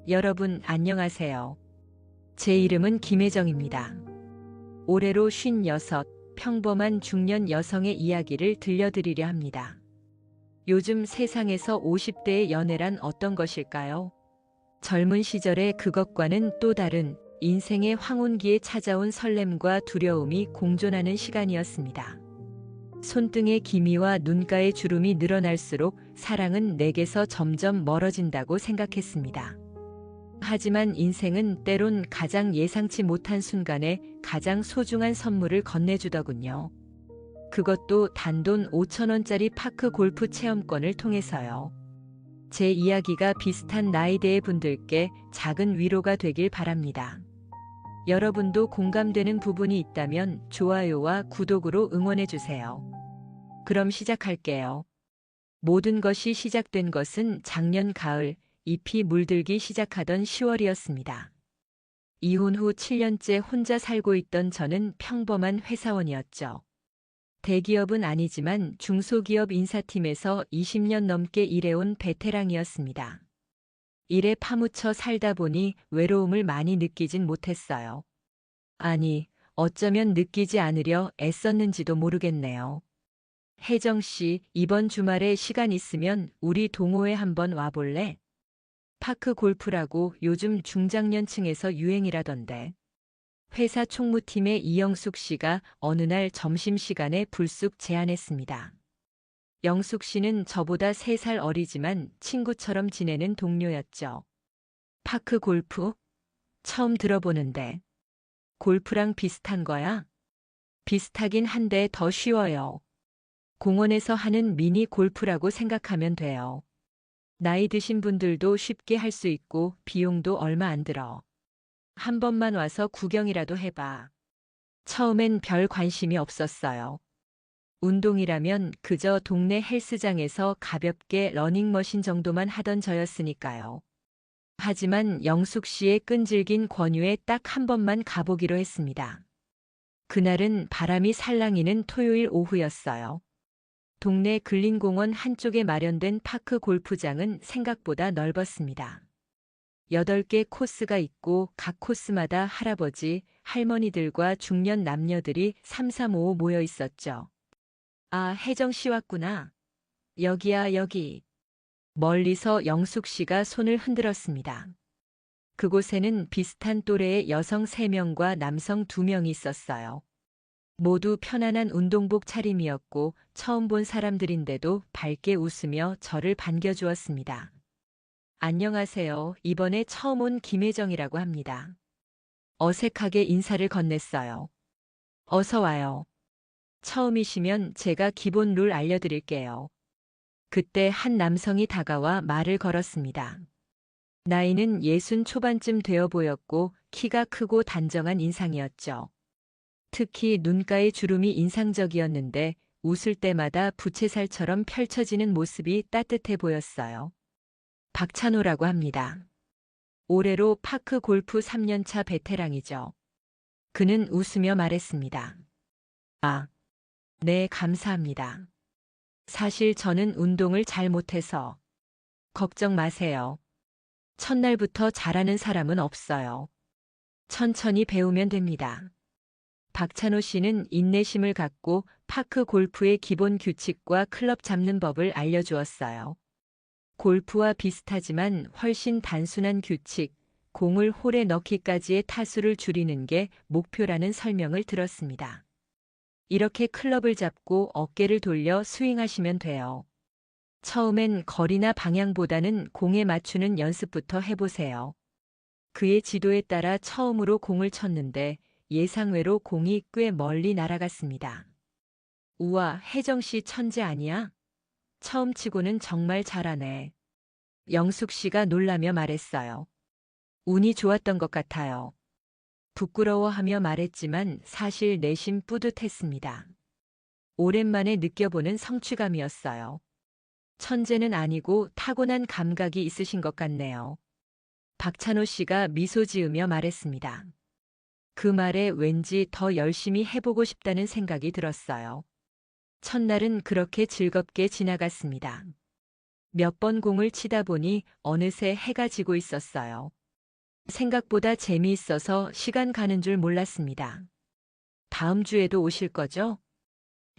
여러분 안녕하세요. 제 이름은 김혜정입니다. 올해로 56, 평범한 중년 여성의 이야기를 들려드리려 합니다. 요즘 세상에서 50대의 연애란 어떤 것일까요? 젊은 시절의 그것과는 또 다른 인생의 황혼기에 찾아온 설렘과 두려움이 공존하는 시간이었습니다. 손등의 기미와 눈가의 주름이 늘어날수록 사랑은 내게서 점점 멀어진다고 생각했습니다. 하지만 인생은 때론 가장 예상치 못한 순간에 가장 소중한 선물을 건네주더군요. 그것도 단돈 5,000원짜리 파크 골프 체험권을 통해서요. 제 이야기가 비슷한 나이대의 분들께 작은 위로가 되길 바랍니다. 여러분도 공감되는 부분이 있다면 좋아요와 구독으로 응원해주세요. 그럼 시작할게요. 모든 것이 시작된 것은 작년 가을, 잎이 물들기 시작하던 10월이었습니다. 이혼 후 7년째 혼자 살고 있던 저는 평범한 회사원이었죠. 대기업은 아니지만 중소기업 인사팀에서 20년 넘게 일해온 베테랑이었습니다. 일에 파묻혀 살다 보니 외로움을 많이 느끼진 못했어요. 아니, 어쩌면 느끼지 않으려 애썼는지도 모르겠네요. 혜정 씨, 이번 주말에 시간 있으면 우리 동호회 한번 와볼래? 파크 골프라고 요즘 중장년층에서 유행이라던데. 회사 총무팀의 이영숙 씨가 어느 날 점심시간에 불쑥 제안했습니다. 영숙 씨는 저보다 3살 어리지만 친구처럼 지내는 동료였죠. 파크 골프? 처음 들어보는데. 골프랑 비슷한 거야? 비슷하긴 한데 더 쉬워요. 공원에서 하는 미니 골프라고 생각하면 돼요. 나이 드신 분들도 쉽게 할 수 있고 비용도 얼마 안 들어. 한 번만 와서 구경이라도 해봐. 처음엔 별 관심이 없었어요. 운동이라면 그저 동네 헬스장에서 가볍게 러닝머신 정도만 하던 저였으니까요. 하지만 영숙 씨의 끈질긴 권유에 딱 한 번만 가보기로 했습니다. 그날은 바람이 살랑이는 토요일 오후였어요. 동네 근린공원 한쪽에 마련된 파크 골프장은 생각보다 넓었습니다. 8개 코스가 있고 각 코스마다 할아버지, 할머니들과 중년 남녀들이 삼삼오오 모여 있었죠. 아, 혜정 씨 왔구나. 여기야, 여기. 멀리서 영숙 씨가 손을 흔들었습니다. 그곳에는 비슷한 또래의 여성 3명과 남성 2명이 있었어요. 모두 편안한 운동복 차림이었고 처음 본 사람들인데도 밝게 웃으며 저를 반겨주었습니다. 안녕하세요. 이번에 처음 온 김혜정이라고 합니다. 어색하게 인사를 건넸어요. 어서 와요. 처음이시면 제가 기본 룰 알려드릴게요. 그때 한 남성이 다가와 말을 걸었습니다. 나이는 60 초반쯤 되어 보였고 키가 크고 단정한 인상이었죠. 특히 눈가의 주름이 인상적이었는데 웃을 때마다 부채살처럼 펼쳐지는 모습이 따뜻해 보였어요. 박찬호라고 합니다. 올해로 파크 골프 3년차 베테랑이죠. 그는 웃으며 말했습니다. 아, 네, 감사합니다. 사실 저는 운동을 잘 못해서. 걱정 마세요. 첫날부터 잘하는 사람은 없어요. 천천히 배우면 됩니다. 박찬호 씨는 인내심을 갖고 파크 골프의 기본 규칙과 클럽 잡는 법을 알려주었어요. 골프와 비슷하지만 훨씬 단순한 규칙, 공을 홀에 넣기까지의 타수를 줄이는 게 목표라는 설명을 들었습니다. 이렇게 클럽을 잡고 어깨를 돌려 스윙하시면 돼요. 처음엔 거리나 방향보다는 공에 맞추는 연습부터 해보세요. 그의 지도에 따라 처음으로 공을 쳤는데 예상외로 공이 꽤 멀리 날아갔습니다. 우와, 혜정 씨 천재 아니야? 처음 치고는 정말 잘하네. 영숙 씨가 놀라며 말했어요. 운이 좋았던 것 같아요. 부끄러워하며 말했지만 사실 내심 뿌듯했습니다. 오랜만에 느껴보는 성취감이었어요. 천재는 아니고 타고난 감각이 있으신 것 같네요. 박찬호 씨가 미소 지으며 말했습니다. 그 말에 왠지 더 열심히 해보고 싶다는 생각이 들었어요. 첫날은 그렇게 즐겁게 지나갔습니다. 몇 번 공을 치다 보니 어느새 해가 지고 있었어요. 생각보다 재미있어서 시간 가는 줄 몰랐습니다. 다음 주에도 오실 거죠?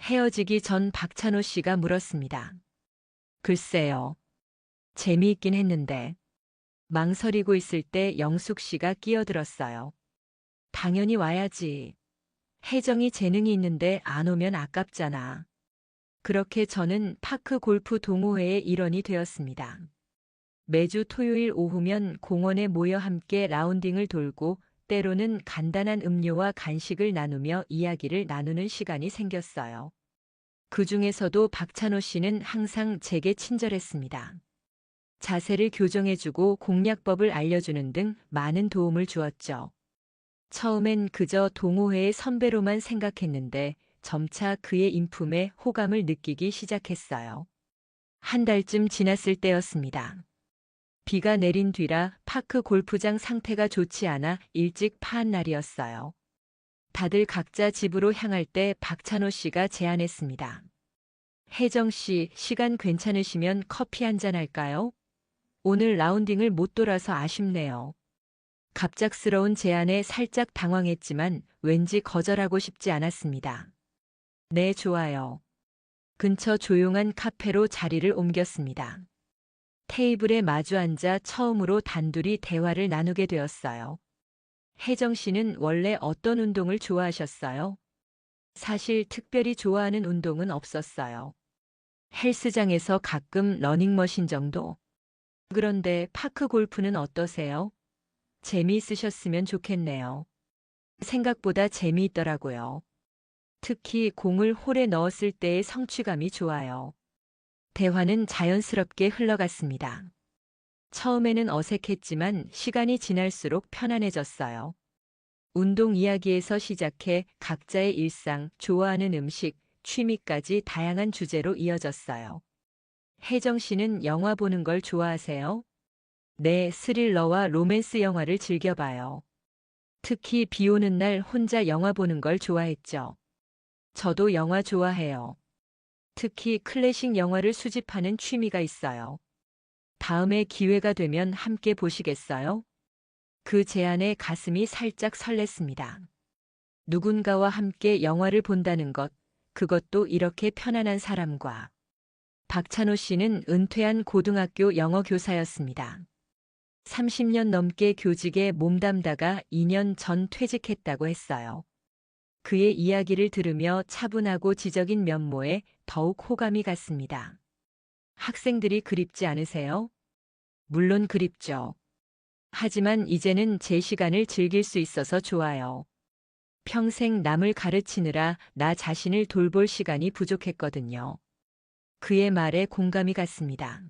헤어지기 전 박찬호 씨가 물었습니다. 글쎄요. 재미있긴 했는데. 망설이고 있을 때 영숙 씨가 끼어들었어요. 당연히 와야지. 혜정이 재능이 있는데 안 오면 아깝잖아. 그렇게 저는 파크 골프 동호회의 일원이 되었습니다. 매주 토요일 오후면 공원에 모여 함께 라운딩을 돌고 때로는 간단한 음료와 간식을 나누며 이야기를 나누는 시간이 생겼어요. 그 중에서도 박찬호 씨는 항상 제게 친절했습니다. 자세를 교정해주고 공략법을 알려주는 등 많은 도움을 주었죠. 처음엔 그저 동호회의 선배로만 생각했는데 점차 그의 인품에 호감을 느끼기 시작했어요. 한 달쯤 지났을 때였습니다. 비가 내린 뒤라 파크 골프장 상태가 좋지 않아 일찍 파한 날이었어요. 다들 각자 집으로 향할 때 박찬호 씨가 제안했습니다. 혜정 씨, 시간 괜찮으시면 커피 한잔 할까요? 오늘 라운딩을 못 돌아서 아쉽네요. 갑작스러운 제안에 살짝 당황했지만 왠지 거절하고 싶지 않았습니다. 네, 좋아요. 근처 조용한 카페로 자리를 옮겼습니다. 테이블에 마주 앉아 처음으로 단둘이 대화를 나누게 되었어요. 혜정 씨는 원래 어떤 운동을 좋아하셨어요? 사실 특별히 좋아하는 운동은 없었어요. 헬스장에서 가끔 러닝머신 정도. 그런데 파크 골프는 어떠세요? 재미있으셨으면 좋겠네요. 생각보다 재미있더라고요. 특히 공을 홀에 넣었을 때의 성취감이 좋아요. 대화는 자연스럽게 흘러갔습니다. 처음에는 어색했지만 시간이 지날수록 편안해졌어요. 운동 이야기에서 시작해 각자의 일상, 좋아하는 음식, 취미까지 다양한 주제로 이어졌어요. 혜정 씨는 영화 보는 걸 좋아하세요? 네, 스릴러와 로맨스 영화를 즐겨봐요. 특히 비 오는 날 혼자 영화 보는 걸 좋아했죠. 저도 영화 좋아해요. 특히 클래식 영화를 수집하는 취미가 있어요. 다음에 기회가 되면 함께 보시겠어요? 그 제안에 가슴이 살짝 설렜습니다. 누군가와 함께 영화를 본다는 것, 그것도 이렇게 편안한 사람과. 박찬호 씨는 은퇴한 고등학교 영어 교사였습니다. 30년 넘게 교직에 몸담다가 2년 전 퇴직했다고 했어요. 그의 이야기를 들으며 차분하고 지적인 면모에 더욱 호감이 갔습니다. 학생들이 그립지 않으세요? 물론 그립죠. 하지만 이제는 제 시간을 즐길 수 있어서 좋아요. 평생 남을 가르치느라 나 자신을 돌볼 시간이 부족했거든요. 그의 말에 공감이 갔습니다.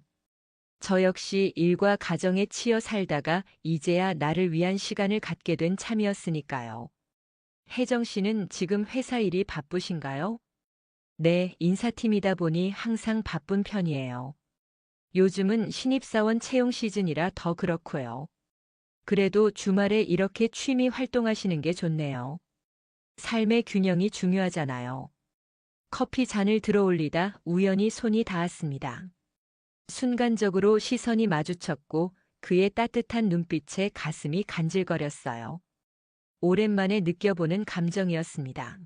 저 역시 일과 가정에 치여 살다가 이제야 나를 위한 시간을 갖게 된 참이었으니까요. 혜정 씨는 지금 회사 일이 바쁘신가요? 네, 인사팀이다 보니 항상 바쁜 편이에요. 요즘은 신입사원 채용 시즌이라 더 그렇고요. 그래도 주말에 이렇게 취미 활동하시는 게 좋네요. 삶의 균형이 중요하잖아요. 커피 잔을 들어 올리다 우연히 손이 닿았습니다. 순간적으로 시선이 마주쳤고 그의 따뜻한 눈빛에 가슴이 간질거렸어요. 오랜만에 느껴보는 감정이었습니다.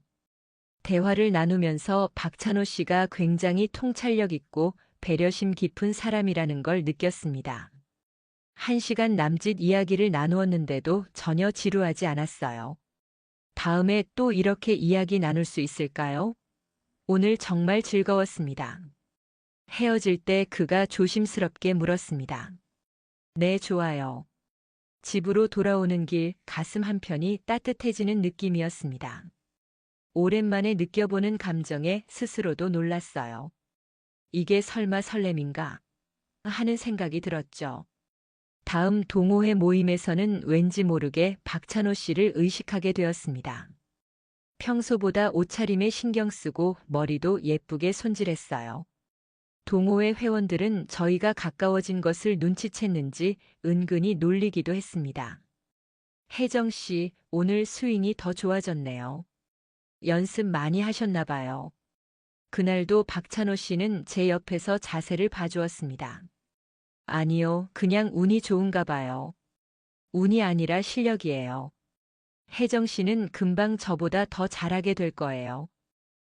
대화를 나누면서 박찬호 씨가 굉장히 통찰력 있고 배려심 깊은 사람이라는 걸 느꼈습니다. 1시간 남짓 이야기를 나누었는데도 전혀 지루하지 않았어요. 다음에 또 이렇게 이야기 나눌 수 있을까요? 오늘 정말 즐거웠습니다. 헤어질 때 그가 조심스럽게 물었습니다. 네, 좋아요. 집으로 돌아오는 길 가슴 한편이 따뜻해지는 느낌이었습니다. 오랜만에 느껴보는 감정에 스스로도 놀랐어요. 이게 설마 설렘인가? 하는 생각이 들었죠. 다음 동호회 모임에서는 왠지 모르게 박찬호 씨를 의식하게 되었습니다. 평소보다 옷차림에 신경 쓰고 머리도 예쁘게 손질했어요. 동호회 회원들은 저희가 가까워진 것을 눈치챘는지 은근히 놀리기도 했습니다. 혜정 씨, 오늘 스윙이 더 좋아졌네요. 연습 많이 하셨나 봐요. 그날도 박찬호 씨는 제 옆에서 자세를 봐주었습니다. 아니요, 그냥 운이 좋은가 봐요. 운이 아니라 실력이에요. 혜정 씨는 금방 저보다 더 잘하게 될 거예요.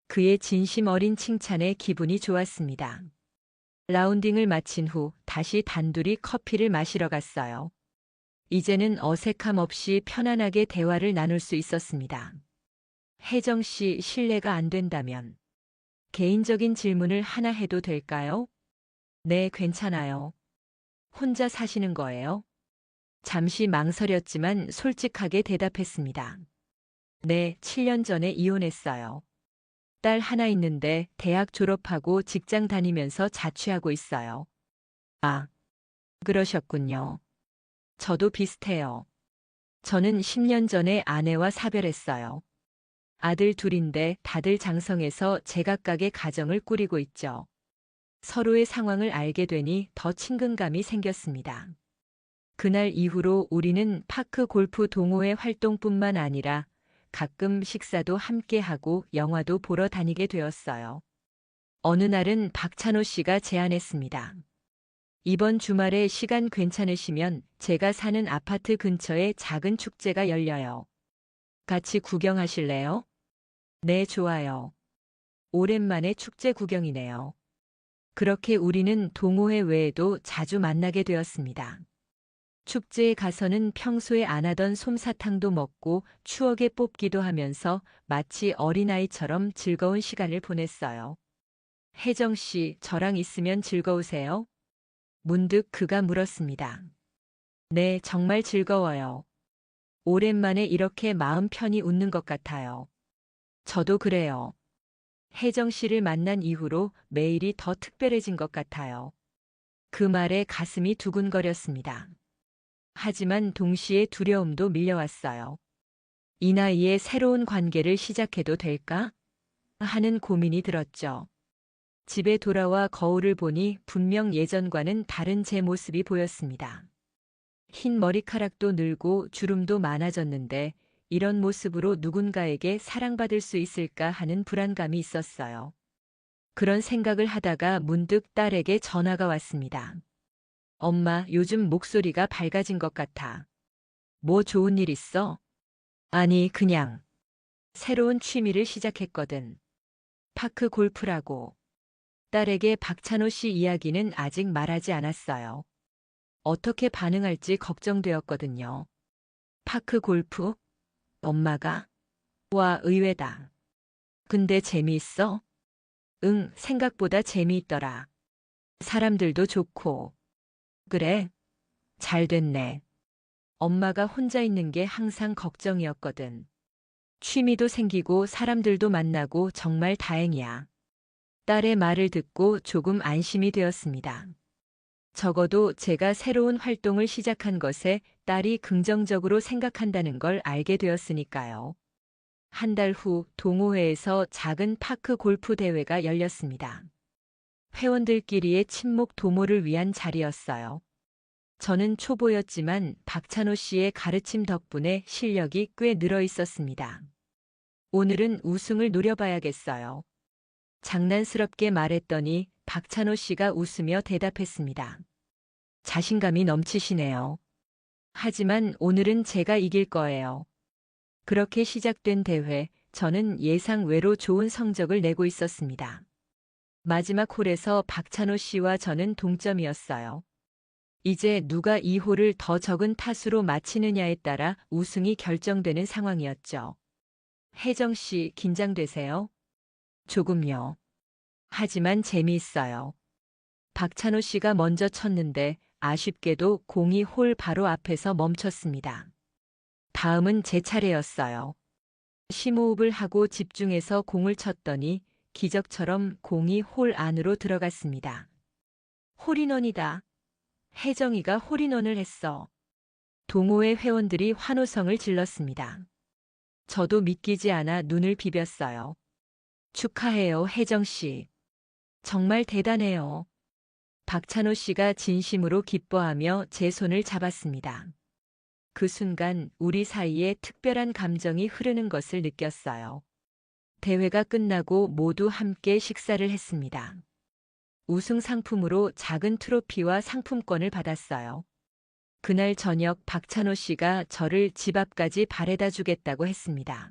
그의 진심 어린 칭찬에 기분이 좋았습니다. 라운딩을 마친 후 다시 단둘이 커피를 마시러 갔어요. 이제는 어색함 없이 편안하게 대화를 나눌 수 있었습니다. 혜정 씨 실례가 안 된다면 개인적인 질문을 하나 해도 될까요? 네, 괜찮아요. 혼자 사시는 거예요? 잠시 망설였지만 솔직하게 대답했습니다. 네, 7년 전에 이혼했어요. 딸 하나 있는데 대학 졸업하고 직장 다니면서 자취하고 있어요. 아, 그러셨군요. 저도 비슷해요. 저는 10년 전에 아내와 사별했어요. 아들 둘인데 다들 장성해서 제각각의 가정을 꾸리고 있죠. 서로의 상황을 알게 되니 더 친근감이 생겼습니다. 그날 이후로 우리는 파크 골프 동호회 활동뿐만 아니라 가끔 식사도 함께하고 영화도 보러 다니게 되었어요. 어느 날은 박찬호 씨가 제안했습니다. 이번 주말에 시간 괜찮으시면 제가 사는 아파트 근처에 작은 축제가 열려요. 같이 구경하실래요? 네, 좋아요. 오랜만에 축제 구경이네요. 그렇게 우리는 동호회 외에도 자주 만나게 되었습니다. 축제에 가서는 평소에 안 하던 솜사탕도 먹고 추억에 뽑기도 하면서 마치 어린아이처럼 즐거운 시간을 보냈어요. 혜정 씨, 저랑 있으면 즐거우세요? 문득 그가 물었습니다. 네, 정말 즐거워요. 오랜만에 이렇게 마음 편히 웃는 것 같아요. 저도 그래요. 혜정 씨를 만난 이후로 매일이 더 특별해진 것 같아요. 그 말에 가슴이 두근거렸습니다. 하지만 동시에 두려움도 밀려왔어요. 이 나이에 새로운 관계를 시작해도 될까? 하는 고민이 들었죠. 집에 돌아와 거울을 보니 분명 예전과는 다른 제 모습이 보였습니다. 흰 머리카락도 늘고 주름도 많아졌는데 이런 모습으로 누군가에게 사랑받을 수 있을까 하는 불안감이 있었어요. 그런 생각을 하다가 문득 딸에게 전화가 왔습니다. 엄마, 요즘 목소리가 밝아진 것 같아. 뭐 좋은 일 있어? 아니, 그냥. 새로운 취미를 시작했거든. 파크 골프라고. 딸에게 박찬호 씨 이야기는 아직 말하지 않았어요. 어떻게 반응할지 걱정되었거든요. 파크 골프? 엄마가? 와, 의외다. 근데 재미있어? 응, 생각보다 재미있더라. 사람들도 좋고. 그래? 잘 됐네. 엄마가 혼자 있는 게 항상 걱정이었거든. 취미도 생기고 사람들도 만나고 정말 다행이야. 딸의 말을 듣고 조금 안심이 되었습니다. 적어도 제가 새로운 활동을 시작한 것에 딸이 긍정적으로 생각한다는 걸 알게 되었으니까요. 한 달 후 동호회에서 작은 파크 골프 대회가 열렸습니다. 회원들끼리의 친목 도모를 위한 자리였어요. 저는 초보였지만 박찬호 씨의 가르침 덕분에 실력이 꽤 늘어 있었습니다. 오늘은 우승을 노려봐야겠어요. 장난스럽게 말했더니 박찬호 씨가 웃으며 대답했습니다. 자신감이 넘치시네요. 하지만 오늘은 제가 이길 거예요. 그렇게 시작된 대회, 저는 예상 외로 좋은 성적을 내고 있었습니다. 마지막 홀에서 박찬호 씨와 저는 동점이었어요. 이제 누가 이 홀을 더 적은 타수로 마치느냐에 따라 우승이 결정되는 상황이었죠. 혜정 씨, 긴장되세요? 조금요. 하지만 재미있어요. 박찬호 씨가 먼저 쳤는데 아쉽게도 공이 홀 바로 앞에서 멈췄습니다. 다음은 제 차례였어요. 심호흡을 하고 집중해서 공을 쳤더니 기적처럼 공이 홀 안으로 들어갔습니다. 홀인원이다. 혜정이가 홀인원을 했어. 동호회 회원들이 환호성을 질렀습니다. 저도 믿기지 않아 눈을 비볐어요. 축하해요, 혜정 씨. 정말 대단해요. 박찬호 씨가 진심으로 기뻐하며 제 손을 잡았습니다. 그 순간 우리 사이에 특별한 감정이 흐르는 것을 느꼈어요. 대회가 끝나고 모두 함께 식사를 했습니다. 우승 상품으로 작은 트로피와 상품권을 받았어요. 그날 저녁 박찬호 씨가 저를 집 앞까지 바래다 주겠다고 했습니다.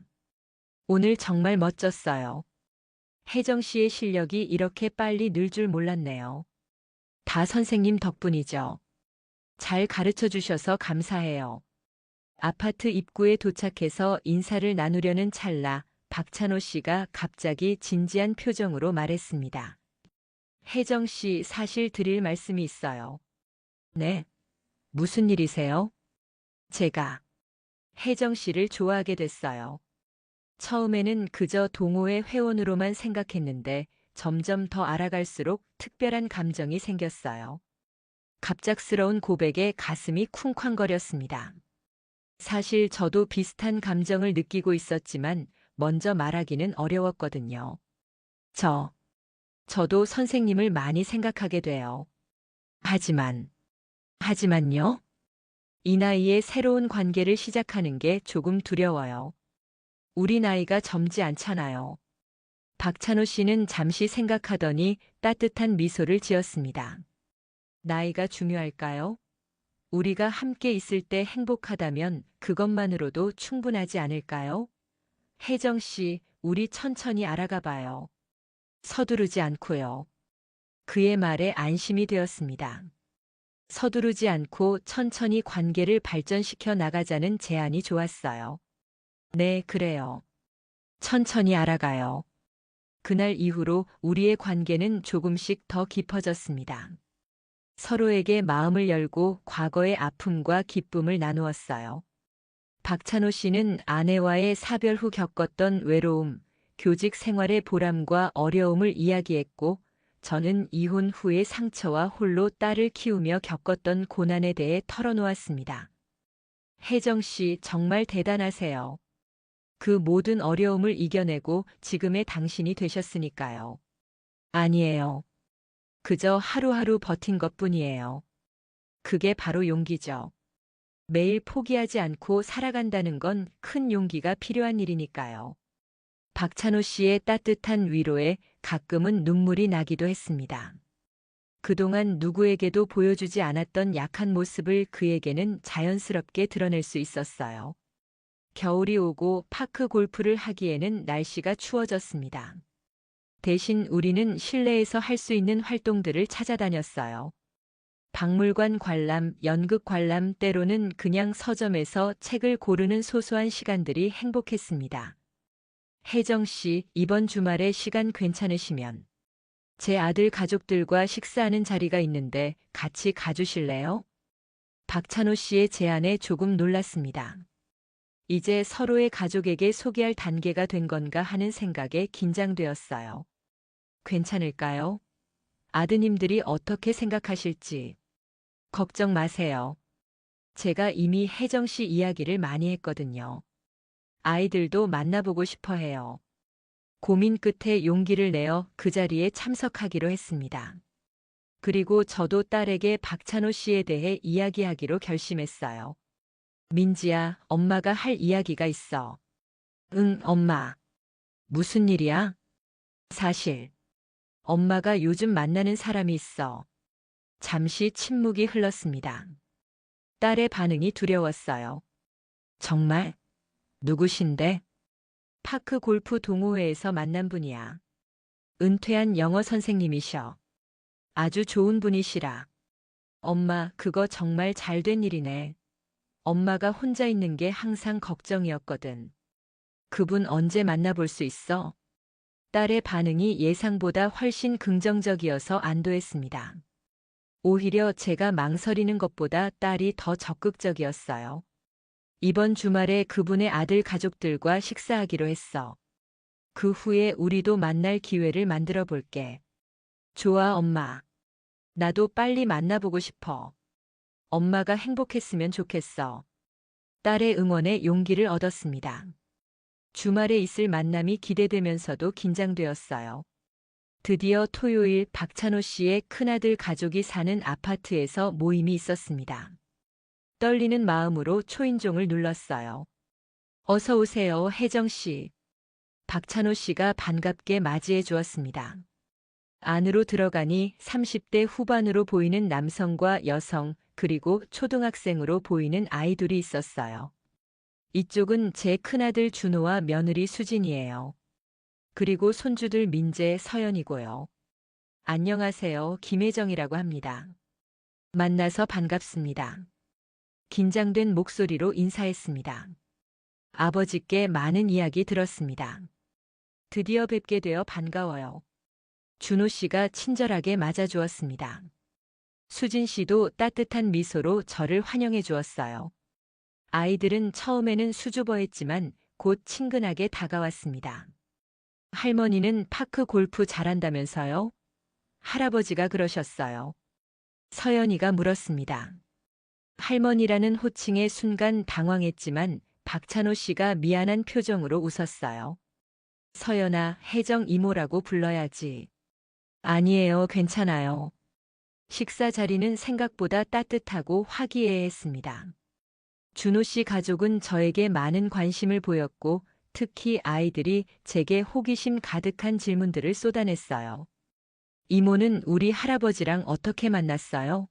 오늘 정말 멋졌어요. 혜정 씨의 실력이 이렇게 빨리 늘 줄 몰랐네요. 다 선생님 덕분이죠. 잘 가르쳐 주셔서 감사해요. 아파트 입구에 도착해서 인사를 나누려는 찰나 박찬호 씨가 갑자기 진지한 표정으로 말했습니다. 혜정 씨, 사실 드릴 말씀이 있어요. 네. 무슨 일이세요? 제가 혜정 씨를 좋아하게 됐어요. 처음에는 그저 동호회 회원으로만 생각했는데 점점 더 알아갈수록 특별한 감정이 생겼어요. 갑작스러운 고백에 가슴이 쿵쾅거렸습니다. 사실 저도 비슷한 감정을 느끼고 있었지만 먼저 말하기는 어려웠거든요. 저도 선생님을 많이 생각하게 돼요. 하지만요? 이 나이에 새로운 관계를 시작하는 게 조금 두려워요. 우리 나이가 젊지 않잖아요. 박찬호 씨는 잠시 생각하더니 따뜻한 미소를 지었습니다. 나이가 중요할까요? 우리가 함께 있을 때 행복하다면 그것만으로도 충분하지 않을까요? 혜정 씨, 우리 천천히 알아가 봐요. 서두르지 않고요. 그의 말에 안심이 되었습니다. 서두르지 않고 천천히 관계를 발전시켜 나가자는 제안이 좋았어요. 네, 그래요. 천천히 알아가요. 그날 이후로 우리의 관계는 조금씩 더 깊어졌습니다. 서로에게 마음을 열고 과거의 아픔과 기쁨을 나누었어요. 박찬호 씨는 아내와의 사별 후 겪었던 외로움, 교직 생활의 보람과 어려움을 이야기했고, 저는 이혼 후의 상처와 홀로 딸을 키우며 겪었던 고난에 대해 털어놓았습니다. 혜정 씨, 정말 대단하세요. 그 모든 어려움을 이겨내고 지금의 당신이 되셨으니까요. 아니에요. 그저 하루하루 버틴 것뿐이에요. 그게 바로 용기죠. 매일 포기하지 않고 살아간다는 건 큰 용기가 필요한 일이니까요. 박찬호 씨의 따뜻한 위로에 가끔은 눈물이 나기도 했습니다. 그동안 누구에게도 보여주지 않았던 약한 모습을 그에게는 자연스럽게 드러낼 수 있었어요. 겨울이 오고 파크 골프를 하기에는 날씨가 추워졌습니다. 대신 우리는 실내에서 할 수 있는 활동들을 찾아다녔어요. 박물관 관람, 연극 관람, 때로는 그냥 서점에서 책을 고르는 소소한 시간들이 행복했습니다. 혜정 씨, 이번 주말에 시간 괜찮으시면 제 아들 가족들과 식사하는 자리가 있는데 같이 가주실래요? 박찬호 씨의 제안에 조금 놀랐습니다. 이제 서로의 가족에게 소개할 단계가 된 건가 하는 생각에 긴장되었어요. 괜찮을까요? 아드님들이 어떻게 생각하실지. 걱정 마세요. 제가 이미 혜정 씨 이야기를 많이 했거든요. 아이들도 만나보고 싶어 해요. 고민 끝에 용기를 내어 그 자리에 참석하기로 했습니다. 그리고 저도 딸에게 박찬호 씨에 대해 이야기하기로 결심했어요. 민지야, 엄마가 할 이야기가 있어. 응, 엄마. 무슨 일이야? 사실, 엄마가 요즘 만나는 사람이 있어. 잠시 침묵이 흘렀습니다. 딸의 반응이 두려웠어요. 정말? 누구신데? 파크 골프 동호회에서 만난 분이야. 은퇴한 영어 선생님이셔. 아주 좋은 분이시라. 엄마, 그거 정말 잘된 일이네. 엄마가 혼자 있는 게 항상 걱정이었거든. 그분 언제 만나볼 수 있어? 딸의 반응이 예상보다 훨씬 긍정적이어서 안도했습니다. 오히려 제가 망설이는 것보다 딸이 더 적극적이었어요. 이번 주말에 그분의 아들 가족들과 식사하기로 했어. 그 후에 우리도 만날 기회를 만들어 볼게. 좋아, 엄마. 나도 빨리 만나보고 싶어. 엄마가 행복했으면 좋겠어. 딸의 응원에 용기를 얻었습니다. 주말에 있을 만남이 기대되면서도 긴장되었어요. 드디어 토요일 박찬호 씨의 큰아들 가족이 사는 아파트에서 모임이 있었습니다. 떨리는 마음으로 초인종을 눌렀어요. 어서 오세요, 혜정 씨. 박찬호 씨가 반갑게 맞이해 주었습니다. 안으로 들어가니 30대 후반으로 보이는 남성과 여성, 그리고 초등학생으로 보이는 아이들이 있었어요. 이쪽은 제 큰아들 준호와 며느리 수진이에요. 그리고 손주들 민재, 서연이고요. 안녕하세요. 김혜정이라고 합니다. 만나서 반갑습니다. 긴장된 목소리로 인사했습니다. 아버지께 많은 이야기 들었습니다. 드디어 뵙게 되어 반가워요. 준호 씨가 친절하게 맞아주었습니다. 수진 씨도 따뜻한 미소로 저를 환영해 주었어요. 아이들은 처음에는 수줍어했지만 곧 친근하게 다가왔습니다. 할머니는 파크 골프 잘한다면서요? 할아버지가 그러셨어요. 서연이가 물었습니다. 할머니라는 호칭에 순간 당황했지만 박찬호 씨가 미안한 표정으로 웃었어요. 서연아, 혜정 이모라고 불러야지. 아니에요, 괜찮아요. 식사 자리는 생각보다 따뜻하고 화기애애했습니다. 준호 씨 가족은 저에게 많은 관심을 보였고 특히 아이들이 제게 호기심 가득한 질문들을 쏟아냈어요. 이모는 우리 할아버지랑 어떻게 만났어요?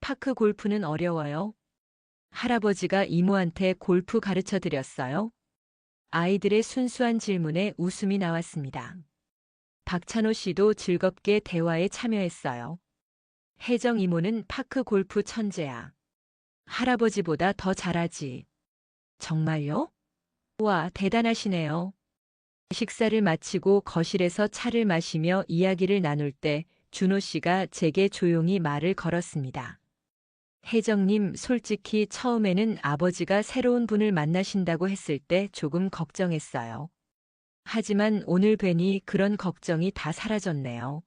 파크 골프는 어려워요? 할아버지가 이모한테 골프 가르쳐 드렸어요? 아이들의 순수한 질문에 웃음이 나왔습니다. 박찬호 씨도 즐겁게 대화에 참여했어요. 혜정 이모는 파크 골프 천재야. 할아버지보다 더 잘하지. 정말요? 와, 대단하시네요. 식사를 마치고 거실에서 차를 마시며 이야기를 나눌 때 준호 씨가 제게 조용히 말을 걸었습니다. 혜정님, 솔직히 처음에는 아버지가 새로운 분을 만나신다고 했을 때 조금 걱정했어요. 하지만 오늘 뵈니 그런 걱정이 다 사라졌네요.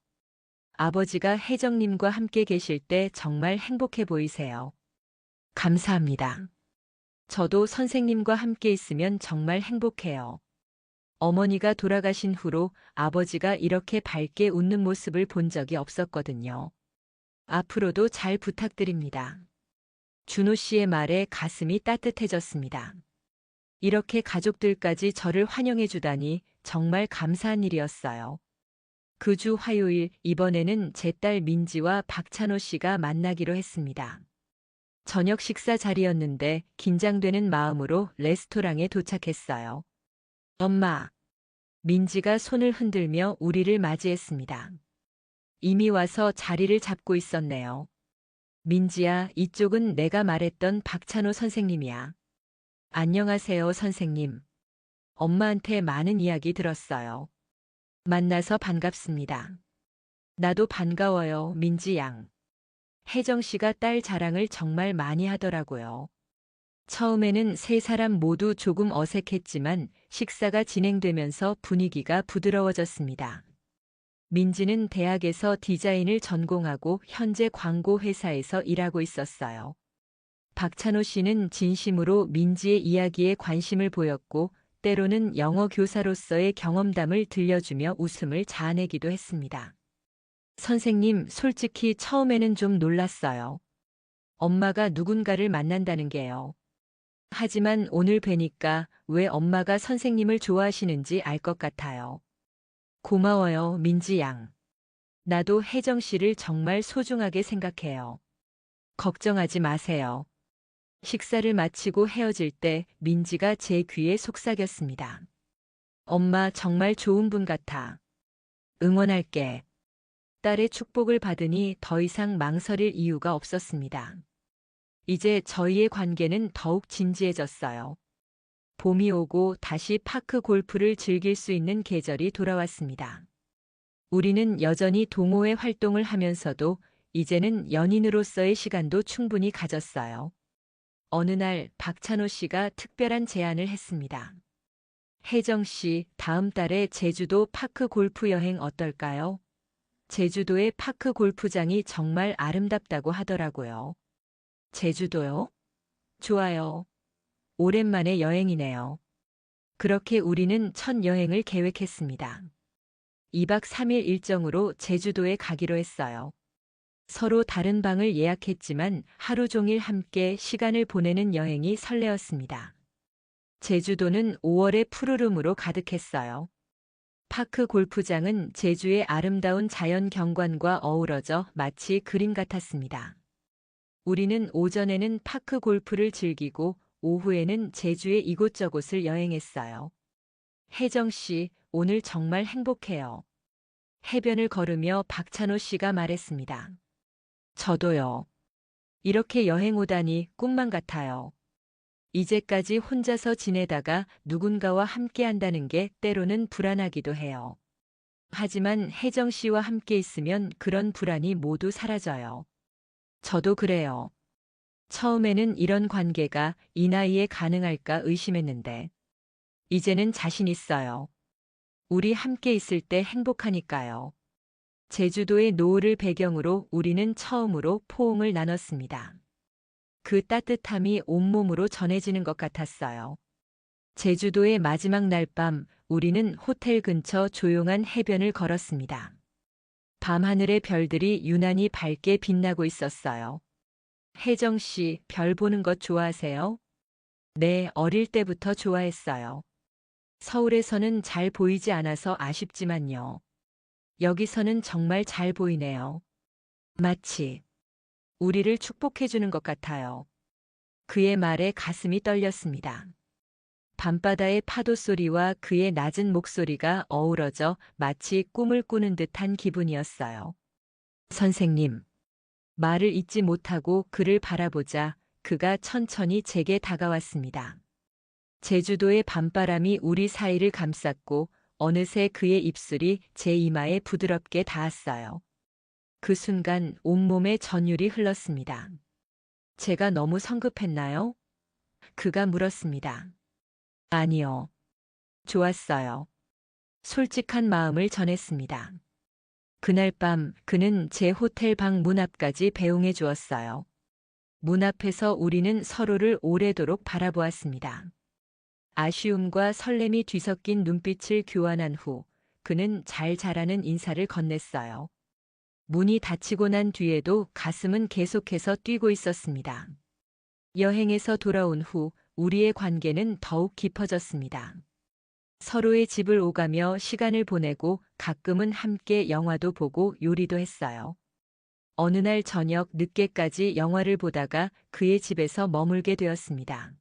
아버지가 혜정님과 함께 계실 때 정말 행복해 보이세요. 감사합니다. 저도 선생님과 함께 있으면 정말 행복해요. 어머니가 돌아가신 후로 아버지가 이렇게 밝게 웃는 모습을 본 적이 없었거든요. 앞으로도 잘 부탁드립니다. 준호 씨의 말에 가슴이 따뜻해졌습니다. 이렇게 가족들까지 저를 환영해 주다니 정말 감사한 일이었어요. 그 주 화요일, 이번에는 제 딸 민지와 박찬호 씨가 만나기로 했습니다. 저녁 식사 자리였는데 긴장되는 마음으로 레스토랑에 도착했어요. 엄마. 민지가 손을 흔들며 우리를 맞이했습니다. 이미 와서 자리를 잡고 있었네요. 민지야, 이쪽은 내가 말했던 박찬호 선생님이야. 안녕하세요, 선생님. 엄마한테 많은 이야기 들었어요. 만나서 반갑습니다. 나도 반가워요, 민지 양. 혜정 씨가 딸 자랑을 정말 많이 하더라고요. 처음에는 세 사람 모두 조금 어색했지만 식사가 진행되면서 분위기가 부드러워졌습니다. 민지는 대학에서 디자인을 전공하고 현재 광고 회사에서 일하고 있었어요. 박찬호 씨는 진심으로 민지의 이야기에 관심을 보였고 때로는 영어 교사로서의 경험담을 들려주며 웃음을 자아내기도 했습니다. 선생님, 솔직히 처음에는 좀 놀랐어요. 엄마가 누군가를 만난다는 게요. 하지만 오늘 뵈니까 왜 엄마가 선생님을 좋아하시는지 알 것 같아요. 고마워요, 민지 양. 나도 혜정 씨를 정말 소중하게 생각해요. 걱정하지 마세요. 식사를 마치고 헤어질 때 민지가 제 귀에 속삭였습니다. 엄마 정말 좋은 분 같아. 응원할게. 딸의 축복을 받으니 더 이상 망설일 이유가 없었습니다. 이제 저희의 관계는 더욱 진지해졌어요. 봄이 오고 다시 파크 골프를 즐길 수 있는 계절이 돌아왔습니다. 우리는 여전히 동호회 활동을 하면서도 이제는 연인으로서의 시간도 충분히 가졌어요. 어느 날 박찬호 씨가 특별한 제안을 했습니다. 혜정 씨, 다음 달에 제주도 파크 골프 여행 어떨까요? 제주도의 파크 골프장이 정말 아름답다고 하더라고요. 제주도요? 좋아요. 오랜만에 여행이네요. 그렇게 우리는 첫 여행을 계획했습니다. 2박 3일 일정으로 제주도에 가기로 했어요. 서로 다른 방을 예약했지만 하루 종일 함께 시간을 보내는 여행이 설레었습니다. 제주도는 5월의 푸르름으로 가득했어요. 파크 골프장은 제주의 아름다운 자연 경관과 어우러져 마치 그림 같았습니다. 우리는 오전에는 파크 골프를 즐기고 오후에는 제주의 이곳저곳을 여행했어요. 혜정 씨, 오늘 정말 행복해요. 해변을 걸으며 박찬호 씨가 말했습니다. 저도요. 이렇게 여행 오다니 꿈만 같아요. 이제까지 혼자서 지내다가 누군가와 함께 한다는 게 때로는 불안하기도 해요. 하지만 혜정 씨와 함께 있으면 그런 불안이 모두 사라져요. 저도 그래요. 처음에는 이런 관계가 이 나이에 가능할까 의심했는데, 이제는 자신 있어요. 우리 함께 있을 때 행복하니까요. 제주도의 노을을 배경으로 우리는 처음으로 포옹을 나눴습니다. 그 따뜻함이 온몸으로 전해지는 것 같았어요. 제주도의 마지막 날 밤, 우리는 호텔 근처 조용한 해변을 걸었습니다. 밤하늘의 별들이 유난히 밝게 빛나고 있었어요. 혜정 씨, 별 보는 것 좋아하세요? 네, 어릴 때부터 좋아했어요. 서울에서는 잘 보이지 않아서 아쉽지만요. 여기서는 정말 잘 보이네요. 마치 우리를 축복해주는 것 같아요. 그의 말에 가슴이 떨렸습니다. 밤바다의 파도 소리와 그의 낮은 목소리가 어우러져 마치 꿈을 꾸는 듯한 기분이었어요. 선생님, 말을 잇지 못하고 그를 바라보자 그가 천천히 제게 다가왔습니다. 제주도의 밤바람이 우리 사이를 감쌌고 어느새 그의 입술이 제 이마에 부드럽게 닿았어요. 그 순간 온몸에 전율이 흘렀습니다. 제가 너무 성급했나요? 그가 물었습니다. 아니요. 좋았어요. 솔직한 마음을 전했습니다. 그날 밤 그는 제 호텔 방 문 앞까지 배웅해 주었어요. 문 앞에서 우리는 서로를 오래도록 바라보았습니다. 아쉬움과 설렘이 뒤섞인 눈빛을 교환한 후 그는 잘 자라는 인사를 건넸어요. 문이 닫히고 난 뒤에도 가슴은 계속해서 뛰고 있었습니다. 여행에서 돌아온 후 우리의 관계는 더욱 깊어졌습니다. 서로의 집을 오가며 시간을 보내고 가끔은 함께 영화도 보고 요리도 했어요. 어느 날 저녁 늦게까지 영화를 보다가 그의 집에서 머물게 되었습니다.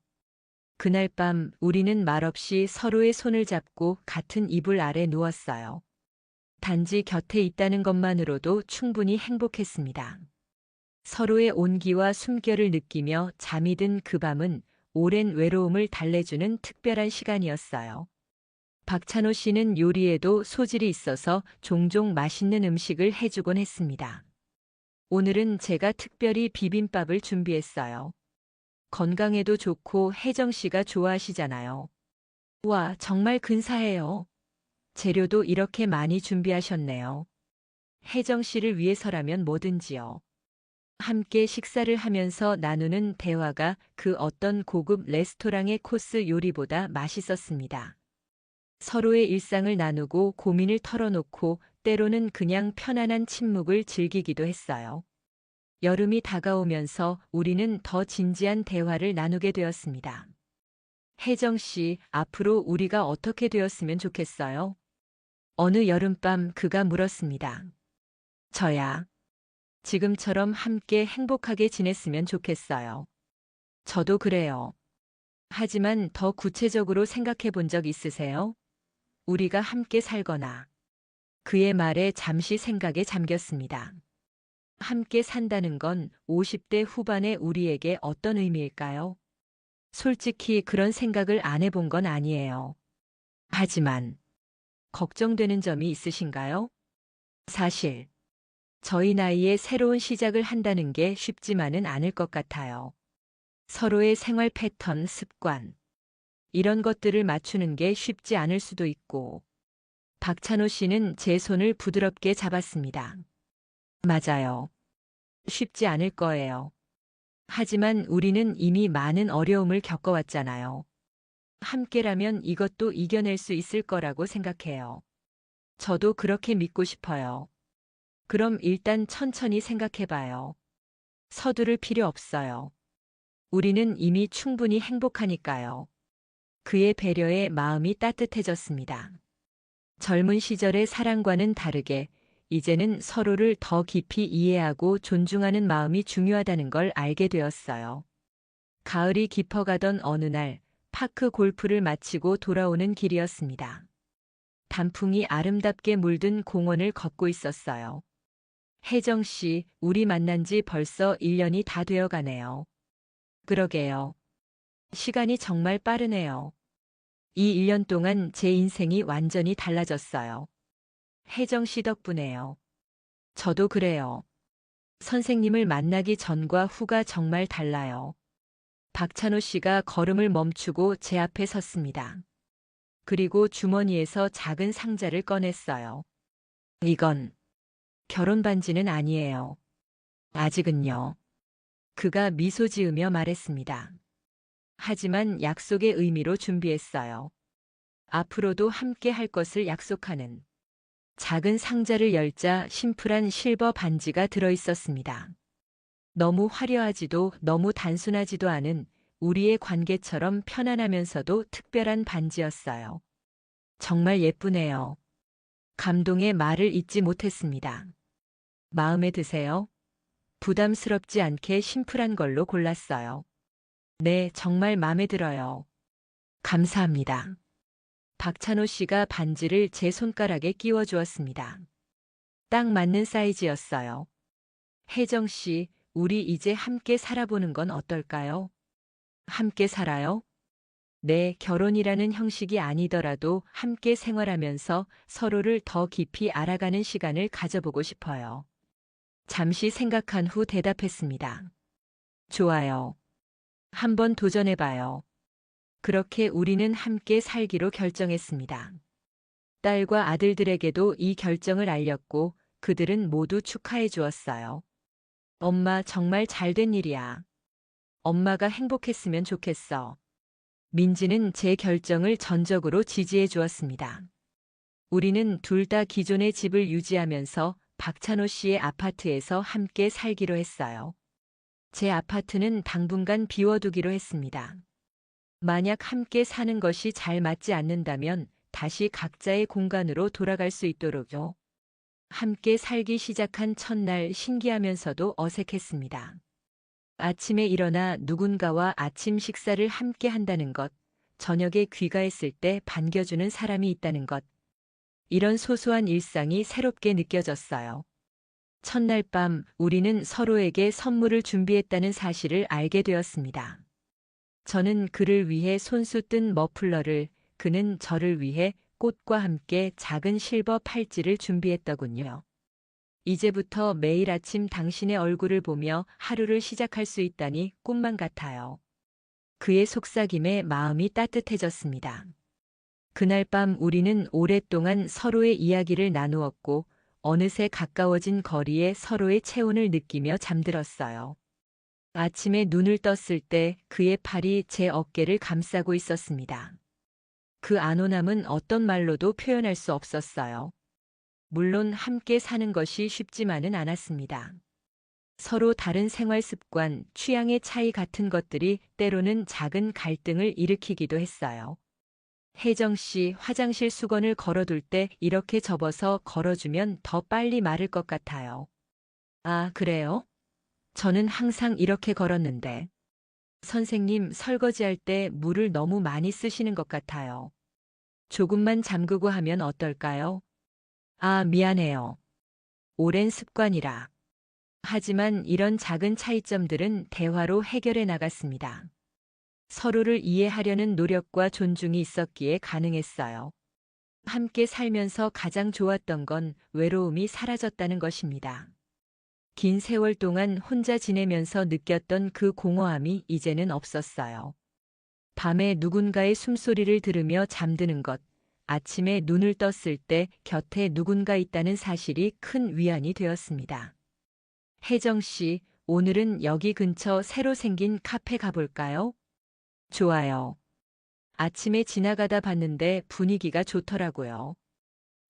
그날 밤 우리는 말없이 서로의 손을 잡고 같은 이불 아래 누웠어요. 단지 곁에 있다는 것만으로도 충분히 행복했습니다. 서로의 온기와 숨결을 느끼며 잠이 든 그 밤은 오랜 외로움을 달래주는 특별한 시간이었어요. 박찬호 씨는 요리에도 소질이 있어서 종종 맛있는 음식을 해주곤 했습니다. 오늘은 제가 특별히 비빔밥을 준비했어요. 건강에도 좋고 혜정 씨가 좋아하시잖아요. 와, 정말 근사해요. 재료도 이렇게 많이 준비하셨네요. 혜정 씨를 위해서라면 뭐든지요. 함께 식사를 하면서 나누는 대화가 그 어떤 고급 레스토랑의 코스 요리보다 맛있었습니다. 서로의 일상을 나누고 고민을 털어놓고 때로는 그냥 편안한 침묵을 즐기기도 했어요. 여름이 다가오면서 우리는 더 진지한 대화를 나누게 되었습니다. 혜정 씨, 앞으로 우리가 어떻게 되었으면 좋겠어요? 어느 여름밤 그가 물었습니다. 저야. 지금처럼 함께 행복하게 지냈으면 좋겠어요. 저도 그래요. 하지만 더 구체적으로 생각해 본 적 있으세요? 우리가 함께 살거나. 그의 말에 잠시 생각에 잠겼습니다. 함께 산다는 건 50대 후반의 우리에게 어떤 의미일까요? 솔직히 그런 생각을 안 해본 건 아니에요. 하지만 걱정되는 점이 있으신가요? 사실 저희 나이에 새로운 시작을 한다는 게 쉽지만은 않을 것 같아요. 서로의 생활 패턴, 습관, 이런 것들을 맞추는 게 쉽지 않을 수도 있고. 박찬호 씨는 제 손을 부드럽게 잡았습니다. 맞아요. 쉽지 않을 거예요. 하지만 우리는 이미 많은 어려움을 겪어왔잖아요. 함께라면 이것도 이겨낼 수 있을 거라고 생각해요. 저도 그렇게 믿고 싶어요. 그럼 일단 천천히 생각해봐요. 서두를 필요 없어요. 우리는 이미 충분히 행복하니까요. 그의 배려에 마음이 따뜻해졌습니다. 젊은 시절의 사랑과는 다르게 이제는 서로를 더 깊이 이해하고 존중하는 마음이 중요하다는 걸 알게 되었어요. 가을이 깊어가던 어느 날 파크 골프를 마치고 돌아오는 길이었습니다. 단풍이 아름답게 물든 공원을 걷고 있었어요. 혜정 씨, 우리 만난 지 벌써 1년이 다 되어 가네요. 그러게요. 시간이 정말 빠르네요. 이 1년 동안 제 인생이 완전히 달라졌어요. 혜정 씨 덕분에요. 저도 그래요. 선생님을 만나기 전과 후가 정말 달라요. 박찬호 씨가 걸음을 멈추고 제 앞에 섰습니다. 그리고 주머니에서 작은 상자를 꺼냈어요. 이건 결혼 반지는 아니에요. 아직은요. 그가 미소 지으며 말했습니다. 하지만 약속의 의미로 준비했어요. 앞으로도 함께 할 것을 약속하는. 작은 상자를 열자 심플한 실버 반지가 들어 있었습니다. 너무 화려하지도 너무 단순하지도 않은 우리의 관계처럼 편안하면서도 특별한 반지였어요. 정말 예쁘네요. 감동의 말을 잇지 못했습니다. 마음에 드세요? 부담스럽지 않게 심플한 걸로 골랐어요. 네, 정말 마음에 들어요. 감사합니다. 박찬호 씨가 반지를 제 손가락에 끼워 주었습니다. 딱 맞는 사이즈였어요. 혜정 씨, 우리 이제 함께 살아보는 건 어떨까요? 함께 살아요? 네, 결혼이라는 형식이 아니더라도 함께 생활하면서 서로를 더 깊이 알아가는 시간을 가져보고 싶어요. 잠시 생각한 후 대답했습니다. 좋아요. 한번 도전해봐요. 그렇게 우리는 함께 살기로 결정했습니다. 딸과 아들들에게도 이 결정을 알렸고 그들은 모두 축하해 주었어요. 엄마 정말 잘된 일이야. 엄마가 행복했으면 좋겠어. 민지는 제 결정을 전적으로 지지해 주었습니다. 우리는 둘 다 기존의 집을 유지하면서 박찬호 씨의 아파트에서 함께 살기로 했어요. 제 아파트는 당분간 비워두기로 했습니다. 만약 함께 사는 것이 잘 맞지 않는다면 다시 각자의 공간으로 돌아갈 수 있도록요. 함께 살기 시작한 첫날 신기하면서도 어색했습니다. 아침에 일어나 누군가와 아침 식사를 함께 한다는 것, 저녁에 귀가했을 때 반겨주는 사람이 있다는 것, 이런 소소한 일상이 새롭게 느껴졌어요. 첫날 밤 우리는 서로에게 선물을 준비했다는 사실을 알게 되었습니다. 저는 그를 위해 손수 뜬 머플러를, 그는 저를 위해 꽃과 함께 작은 실버 팔찌를 준비했더군요. 이제부터 매일 아침 당신의 얼굴을 보며 하루를 시작할 수 있다니 꿈만 같아요. 그의 속삭임에 마음이 따뜻해졌습니다. 그날 밤 우리는 오랫동안 서로의 이야기를 나누었고 어느새 가까워진 거리에 서로의 체온을 느끼며 잠들었어요. 아침에 눈을 떴을 때 그의 팔이 제 어깨를 감싸고 있었습니다. 그 안온함은 어떤 말로도 표현할 수 없었어요. 물론 함께 사는 것이 쉽지만은 않았습니다. 서로 다른 생활 습관, 취향의 차이 같은 것들이 때로는 작은 갈등을 일으키기도 했어요. 혜정 씨, 화장실 수건을 걸어둘 때 이렇게 접어서 걸어주면 더 빨리 마를 것 같아요. 아, 그래요? 저는 항상 이렇게 걸었는데. 선생님, 설거지할 때 물을 너무 많이 쓰시는 것 같아요. 조금만 잠그고 하면 어떨까요? 아, 미안해요. 오랜 습관이라. 하지만 이런 작은 차이점들은 대화로 해결해 나갔습니다. 서로를 이해하려는 노력과 존중이 있었기에 가능했어요. 함께 살면서 가장 좋았던 건 외로움이 사라졌다는 것입니다. 긴 세월 동안 혼자 지내면서 느꼈던 그 공허함이 이제는 없었어요. 밤에 누군가의 숨소리를 들으며 잠드는 것, 아침에 눈을 떴을 때 곁에 누군가 있다는 사실이 큰 위안이 되었습니다. 혜정 씨, 오늘은 여기 근처 새로 생긴 카페 가볼까요? 좋아요. 아침에 지나가다 봤는데 분위기가 좋더라고요.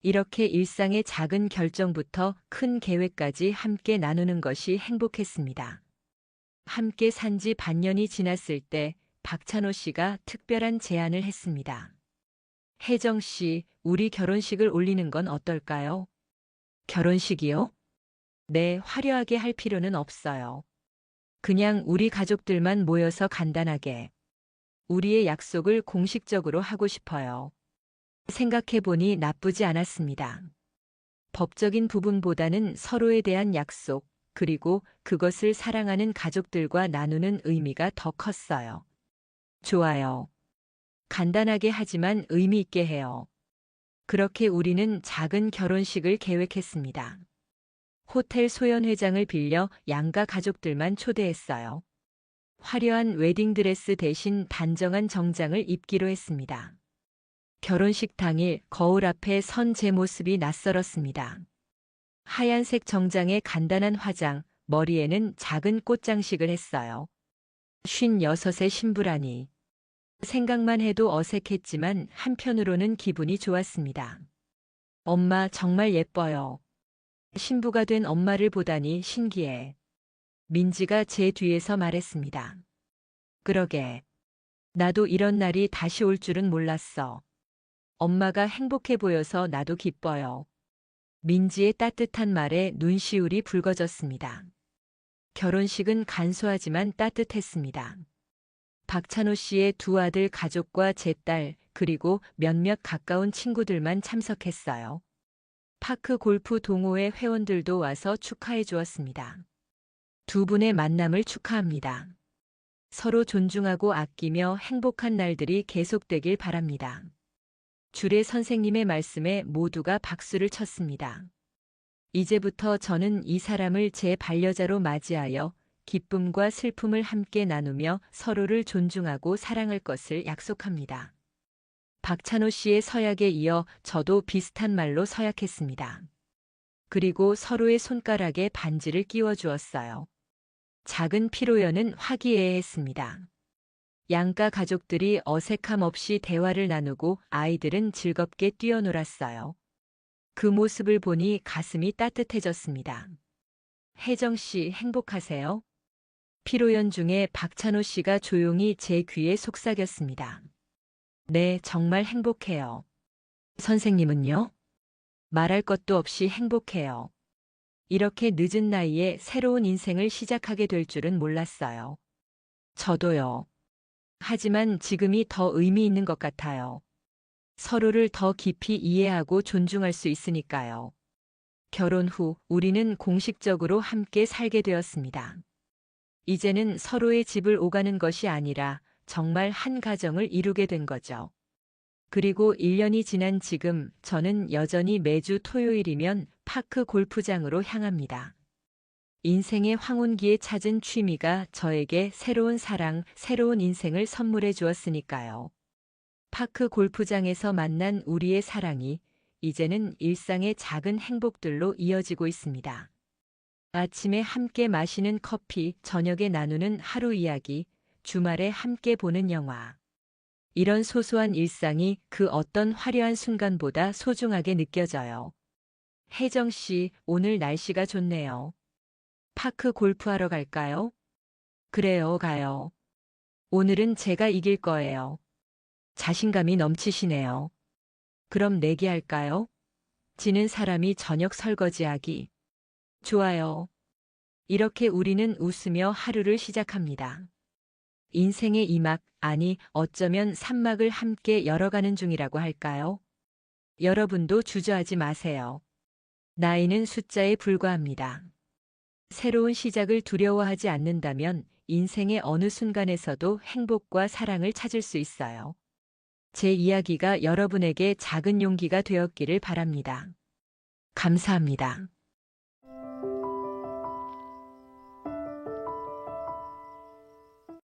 이렇게 일상의 작은 결정부터 큰 계획까지 함께 나누는 것이 행복했습니다. 함께 산지 반년이 지났을 때 박찬호 씨가 특별한 제안을 했습니다. 혜정 씨, 우리 결혼식을 올리는 건 어떨까요? 결혼식이요? 네, 화려하게 할 필요는 없어요. 그냥 우리 가족들만 모여서 간단하게 우리의 약속을 공식적으로 하고 싶어요. 생각해보니 나쁘지 않았습니다. 법적인 부분보다는 서로에 대한 약속, 그리고 그것을 사랑하는 가족들과 나누는 의미가 더 컸어요. 좋아요. 간단하게 하지만 의미 있게 해요. 그렇게 우리는 작은 결혼식을 계획했습니다. 호텔 소연회장을 빌려 양가 가족들만 초대했어요. 화려한 웨딩드레스 대신 단정한 정장을 입기로 했습니다. 결혼식 당일 거울 앞에 선 제 모습이 낯설었습니다. 하얀색 정장에 간단한 화장, 머리에는 작은 꽃장식을 했어요. 56의 신부라니. 생각만 해도 어색했지만 한편으로는 기분이 좋았습니다. 엄마 정말 예뻐요. 신부가 된 엄마를 보다니 신기해. 민지가 제 뒤에서 말했습니다. 그러게. 나도 이런 날이 다시 올 줄은 몰랐어. 엄마가 행복해 보여서 나도 기뻐요. 민지의 따뜻한 말에 눈시울이 붉어졌습니다. 결혼식은 간소하지만 따뜻했습니다. 박찬호 씨의 두 아들 가족과 제 딸, 그리고 몇몇 가까운 친구들만 참석했어요. 파크 골프 동호회 회원들도 와서 축하해 주었습니다. 두 분의 만남을 축하합니다. 서로 존중하고 아끼며 행복한 날들이 계속되길 바랍니다. 주례 선생님의 말씀에 모두가 박수를 쳤습니다. 이제부터 저는 이 사람을 제 반려자로 맞이하여 기쁨과 슬픔을 함께 나누며 서로를 존중하고 사랑할 것을 약속합니다. 박찬호 씨의 서약에 이어 저도 비슷한 말로 서약했습니다. 그리고 서로의 손가락에 반지를 끼워 주었어요. 작은 피로연은 화기애애했습니다. 양가 가족들이 어색함 없이 대화를 나누고 아이들은 즐겁게 뛰어놀았어요. 그 모습을 보니 가슴이 따뜻해졌습니다. 혜정 씨 행복하세요? 피로연 중에 박찬호 씨가 조용히 제 귀에 속삭였습니다. 네, 정말 행복해요. 선생님은요? 말할 것도 없이 행복해요. 이렇게 늦은 나이에 새로운 인생을 시작하게 될 줄은 몰랐어요. 저도요. 하지만 지금이 더 의미 있는 것 같아요. 서로를 더 깊이 이해하고 존중할 수 있으니까요. 결혼 후 우리는 공식적으로 함께 살게 되었습니다. 이제는 서로의 집을 오가는 것이 아니라 정말 한 가정을 이루게 된 거죠. 그리고 1년이 지난 지금 저는 여전히 매주 토요일이면 파크 골프장으로 향합니다. 인생의 황혼기에 찾은 취미가 저에게 새로운 사랑, 새로운 인생을 선물해 주었으니까요. 파크 골프장에서 만난 우리의 사랑이 이제는 일상의 작은 행복들로 이어지고 있습니다. 아침에 함께 마시는 커피, 저녁에 나누는 하루 이야기, 주말에 함께 보는 영화. 이런 소소한 일상이 그 어떤 화려한 순간보다 소중하게 느껴져요. 혜정 씨, 오늘 날씨가 좋네요. 파크 골프하러 갈까요? 그래요, 가요. 오늘은 제가 이길 거예요. 자신감이 넘치시네요. 그럼 내기할까요? 지는 사람이 저녁 설거지하기. 좋아요. 이렇게 우리는 웃으며 하루를 시작합니다. 인생의 2막, 아니 어쩌면 3막을 함께 열어가는 중이라고 할까요? 여러분도 주저하지 마세요. 나이는 숫자에 불과합니다. 새로운 시작을 두려워하지 않는다면 인생의 어느 순간에서도 행복과 사랑을 찾을 수 있어요. 제 이야기가 여러분에게 작은 용기가 되었기를 바랍니다. 감사합니다.